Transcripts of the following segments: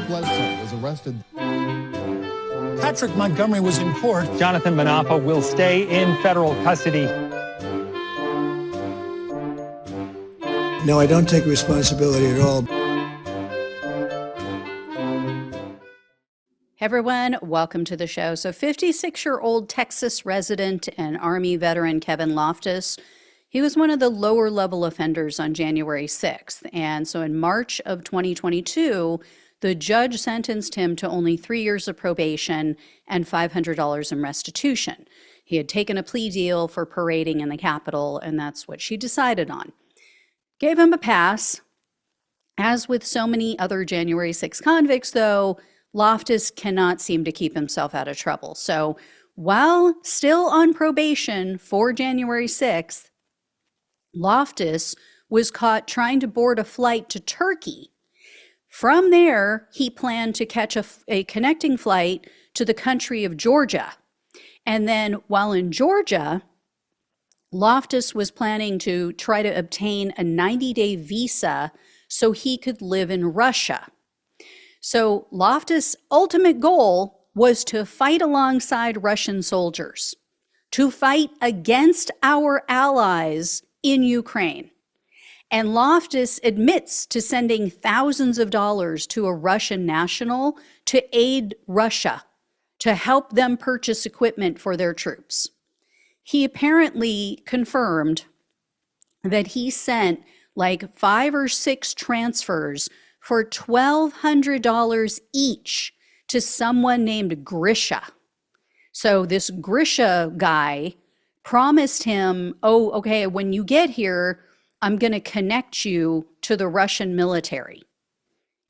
Bledsoe was arrested. Patrick Montgomery was in court. Jonathan Manapa will stay in federal custody. No, I don't take responsibility at all. Hey everyone, welcome to the show. So 56-year-old Texas resident and Army veteran Kevin Loftus, he was one of the lower level offenders on January 6th. And so in March of 2022, the judge sentenced him to only 3 years of probation and $500 in restitution. He had taken a plea deal for parading in the Capitol, and that's what she decided on. Gave him a pass. As with so many other January 6 convicts, though, Loftus cannot seem to keep himself out of trouble. So while still on probation for January 6th, Loftus was caught trying to board a flight to Turkey. From there, he planned to catch a connecting flight to the country of Georgia. And then while in Georgia, Loftus was planning to try to obtain a 90-day visa so he could live in Russia. So Loftus' ultimate goal was to fight alongside Russian soldiers, to fight against our allies in Ukraine. And Loftus admits to sending thousands of dollars to a Russian national to aid Russia, to help them purchase equipment for their troops. He apparently confirmed that he sent like 5 or 6 transfers for $1,200 each to someone named Grisha. So this Grisha guy promised him, oh, okay, when you get here, I'm going to connect you to the Russian military.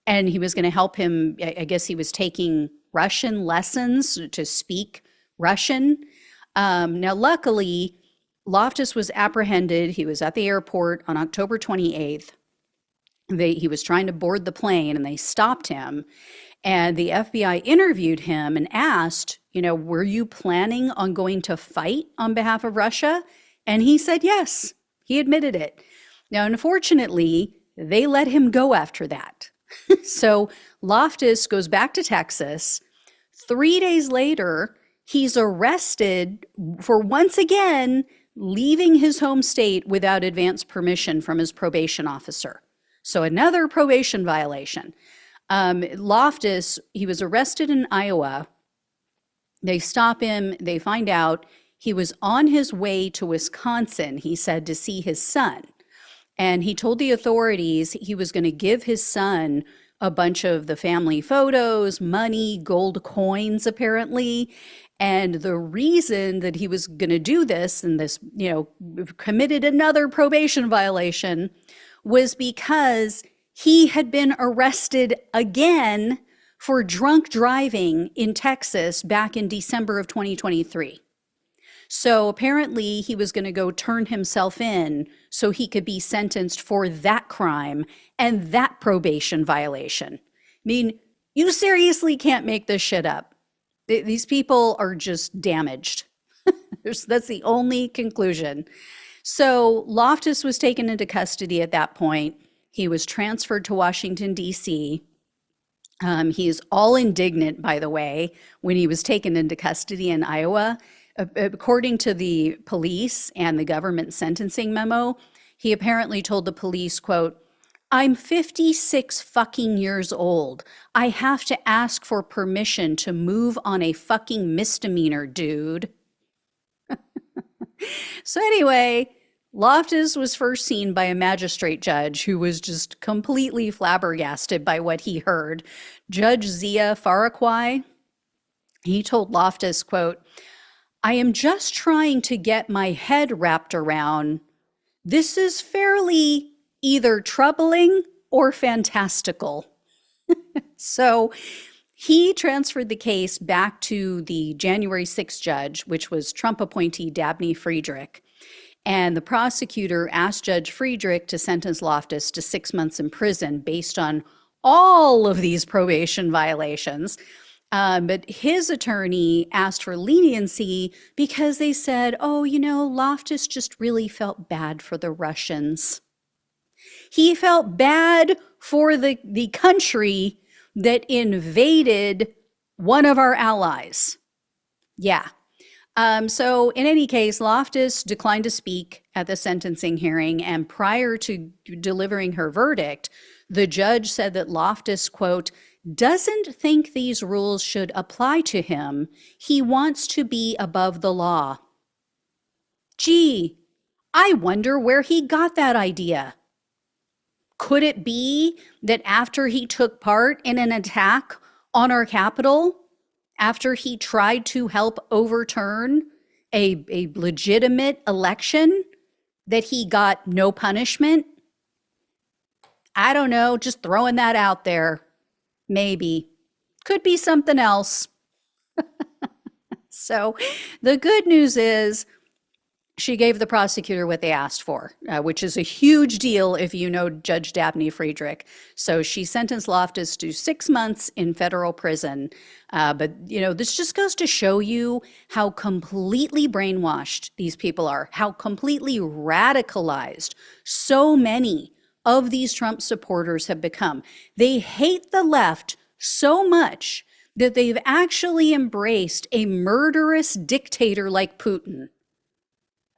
And he was going to help him. I guess he was taking Russian lessons to speak Russian. Now, luckily, Loftus was apprehended. He was at the airport on October 28th. He was trying to board the plane and they stopped him. And the FBI interviewed him and asked, were you planning on going to fight on behalf of Russia? And he said yes. He admitted it. Now, unfortunately, they let him go after that. So Loftus goes back to Texas. 3 days later, he's arrested for once again leaving his home state without advance permission from his probation officer. So another probation violation. Loftus, he was arrested in Iowa. They stop him. They find out he was on his way to Wisconsin, he said, to see his son. And he told the authorities he was going to give his son a bunch of the family photos, money, gold coins, apparently. And the reason that he was going to do this and this, committed another probation violation was because he had been arrested again for drunk driving in Texas back in December of 2023. So apparently he was going to go turn himself in so he could be sentenced for that crime and that probation violation. I mean, you seriously can't make this shit up. These people are just damaged. That's the only conclusion. So Loftus was taken into custody at that point. He was transferred to Washington, D.C. He is all indignant, by the way, when he was taken into custody in Iowa. According to the police and the government sentencing memo, he apparently told the police, quote, "I'm 56 fucking years old. I have to ask for permission to move on a fucking misdemeanor, dude." So anyway, Loftus was first seen by a magistrate judge who was just completely flabbergasted by what he heard. Judge Zia Faraquai, he told Loftus, quote, "I am just trying to get my head wrapped around. This is fairly either troubling or fantastical." So he transferred the case back to the January 6th judge, which was Trump appointee Dabney Friedrich. And the prosecutor asked Judge Friedrich to sentence Loftus to 6 months in prison based on all of these probation violations. But his attorney asked for leniency because they said, oh, Loftus just really felt bad for the Russians. He felt bad for the country that invaded one of our allies. Yeah. So in any case, Loftus declined to speak at the sentencing hearing, and prior to delivering her verdict, the judge said that Loftus, quote, doesn't think these rules should apply to him. He wants to be above the law. Gee, I wonder where he got that idea. Could it be that after he took part in an attack on our Capitol, after he tried to help overturn a legitimate election, that he got no punishment? I don't know, just throwing that out there. Maybe. Could be something else. So the good news is she gave the prosecutor what they asked for, which is a huge deal if you know Judge Dabney Friedrich. So she sentenced Loftus to 6 months in federal prison. But, you know, this just goes to show you how completely brainwashed these people are, how completely radicalized so many of these Trump supporters have become. They hate the left so much that they've actually embraced a murderous dictator like Putin.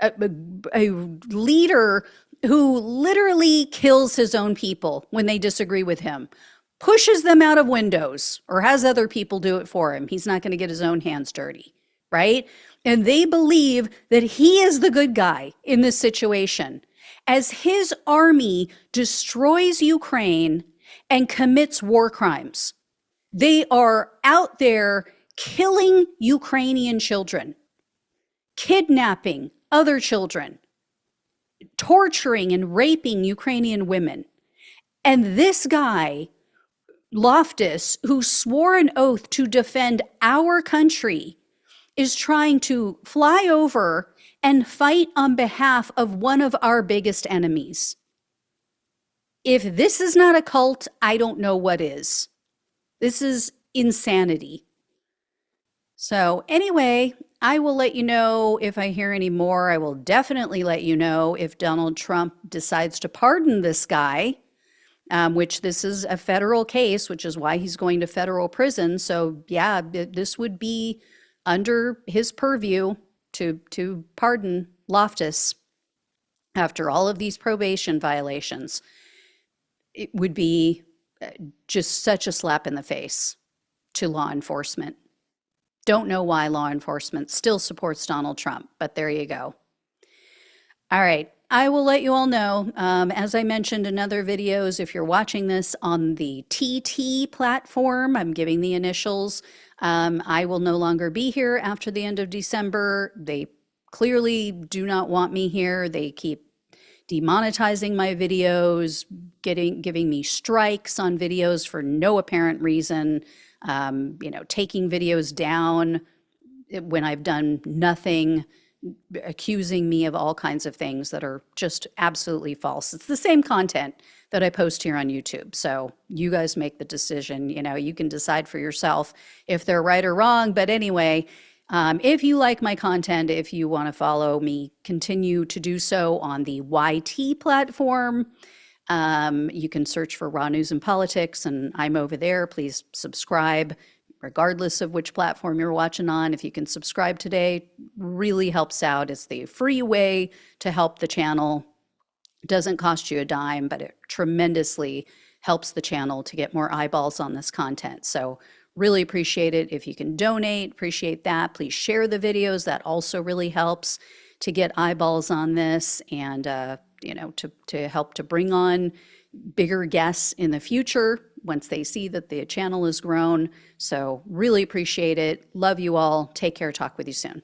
A leader who literally kills his own people when they disagree with him, pushes them out of windows or has other people do it for him. He's not going to get his own hands dirty, right? And they believe that he is the good guy in this situation. As his army destroys Ukraine and commits war crimes, they are out there killing Ukrainian children, kidnapping other children, torturing and raping Ukrainian women. And this guy, Loftus, who swore an oath to defend our country, is trying to fly over and fight on behalf of one of our biggest enemies. If this is not a cult, I don't know what is. This is insanity. So anyway, I will let you know if I hear any more. I will definitely let you know if Donald Trump decides to pardon this guy, which this is a federal case, which is why he's going to federal prison. So yeah, this would be under his purview to pardon Loftus after all of these probation violations. It would be just such a slap in the face to law enforcement. Don't know why law enforcement still supports Donald Trump, but there you go. All right, I will let you all know. As I mentioned in other videos, if you're watching this on the TT platform, I'm giving the initials. I will no longer be here after the end of December. They clearly do not want me here. They keep demonetizing my videos, giving me strikes on videos for no apparent reason. Taking videos down when I've done nothing, accusing me of all kinds of things that are just absolutely false. It's the same content that I post here on YouTube. So you guys make the decision. You can decide for yourself if they're right or wrong. But anyway, if you like my content, if you want to follow me, continue to do so on the YT platform. You can search for Raw News and Politics, and I'm over there. Please subscribe, regardless of which platform you're watching on. If you can subscribe today, really helps out. It's the free way to help the channel. It doesn't cost you a dime, but it tremendously helps the channel to get more eyeballs on this content. So really appreciate it. If you can donate, appreciate that. Please share the videos. That also really helps to get eyeballs on this and, to help to bring on bigger guests in the future once they see that the channel has grown. So really appreciate it. Love you all. Take care. Talk with you soon.